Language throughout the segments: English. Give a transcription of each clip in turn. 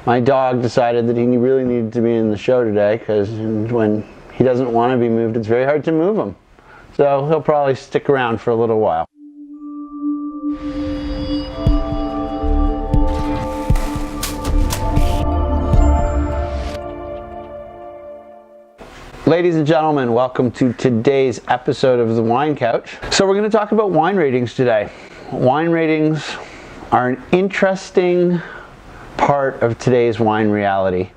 My dog decided that he really needed to be in the show today because when he doesn't want to be moved, it's very hard to move him. So he'll probably stick around for a little while. Ladies and gentlemen, welcome to today's episode of The Wine Couch. So we're going to talk about wine ratings today. Wine ratings are an interesting part of today's wine reality.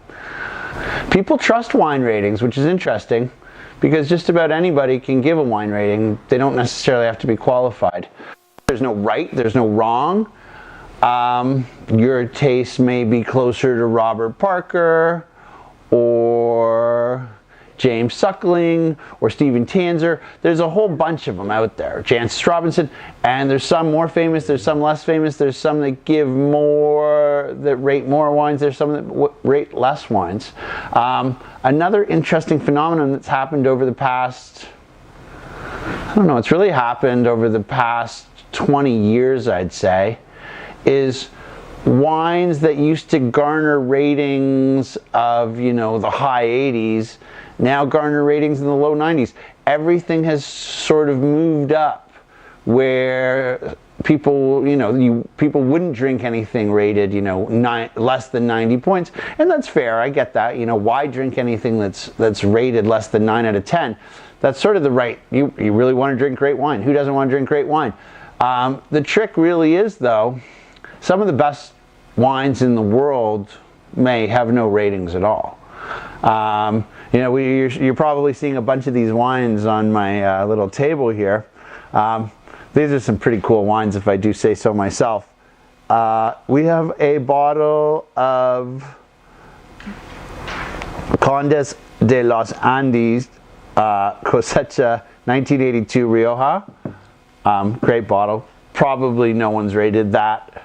People trust wine ratings, which is interesting because just about anybody can give a wine rating. They don't necessarily have to be qualified. There's no right, there's no wrong. Your taste may be closer to Robert Parker or James Suckling or Stephen Tanzer. There's a whole bunch of them out there. Jancis Robinson, and there's some more famous, there's some less famous, there's some that give more, that rate more wines, there's some that rate less wines. Another interesting phenomenon that's happened over the past, I don't know, it's really happened over the past 20 years, I'd say, is wines that used to garner ratings of, the high 80s now garner ratings in the low 90s. Everything has sort of moved up where people, people wouldn't drink anything rated, less than 90 points. And that's fair, I get that. Why drink anything that's rated less than 9 out of 10? That's sort of the right, you really want to drink great wine. Who doesn't want to drink great wine? The trick really is, though, some of the best wines in the world may have no ratings at all. You're probably seeing a bunch of these wines on my little table here. These are some pretty cool wines, if I do say so myself. We have a bottle of Condes de los Andes Cosecha 1982 Rioja. Great bottle. Probably no one's rated that.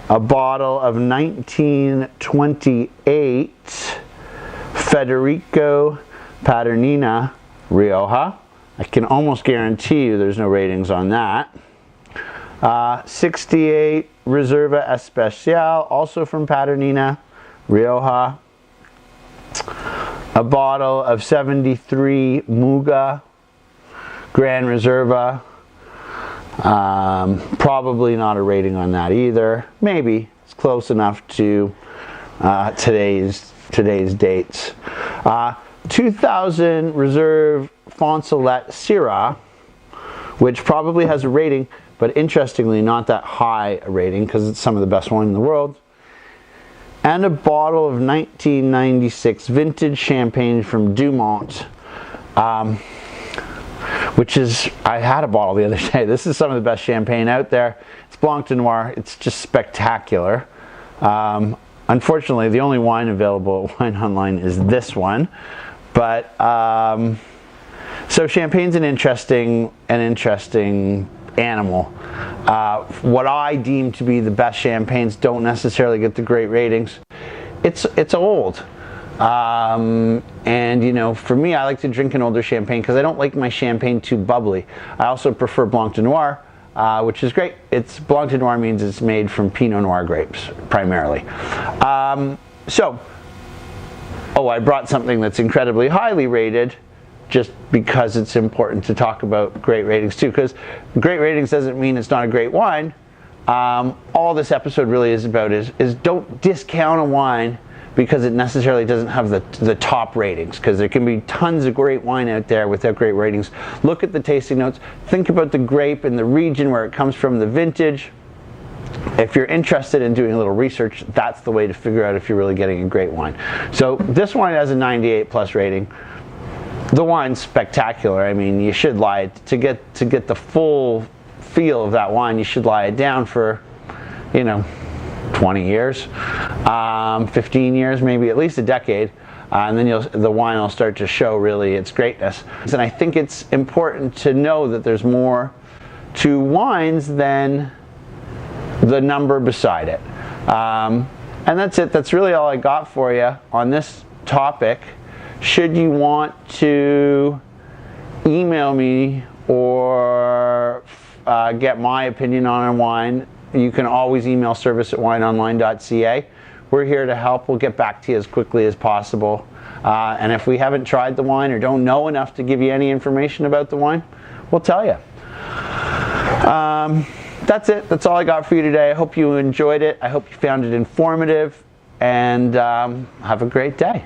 A bottle of 1928 Federico Paternina Rioja. I can almost guarantee you there's no ratings on that. 68 Reserva Especial, also from Paternina Rioja. A bottle of 73 Muga Gran Reserva. Probably not a rating on that either. Maybe it's close enough to today's dates. 2000 Reserve Fonsalette Syrah, which probably has a rating, but interestingly not that high a rating because it's some of the best wine in the world. And a bottle of 1996 vintage champagne from Dumont. Which is, I had a bottle the other day. This is some of the best champagne out there. It's Blanc de Noir. It's just spectacular. Unfortunately, the only wine available at Wine Online is this one. But, so champagne's an interesting animal. What I deem to be the best champagnes don't necessarily get the great ratings. It's old. For me, I like to drink an older champagne because I don't like my champagne too bubbly. I also prefer Blanc de Noir, which is great. Blanc de Noir means it's made from Pinot Noir grapes, primarily. I brought something that's incredibly highly rated just because it's important to talk about great ratings too, because great ratings doesn't mean it's not a great wine. All this episode really is about is don't discount a wine because it necessarily doesn't have the top ratings, because there can be tons of great wine out there without great ratings. Look at the tasting notes, think about the grape and the region where it comes from, the vintage. If you're interested in doing a little research, that's the way to figure out if you're really getting a great wine. So this wine has a 98 plus rating. The wine's spectacular. I mean, you should lie to get the full feel of that wine, you should lie it down for 20 years, 15 years, maybe at least a decade, and then the wine will start to show really its greatness. And I think it's important to know that there's more to wines than the number beside it. And that's it. That's really all I got for you on this topic. Should you want to email me or get my opinion on a wine, you can always email service@wineonline.ca. We're here to help. We'll get back to you as quickly as possible. And if we haven't tried the wine or don't know enough to give you any information about the wine, we'll tell you. That's it. That's all I got for you today. I hope you enjoyed it. I hope you found it informative, and have a great day.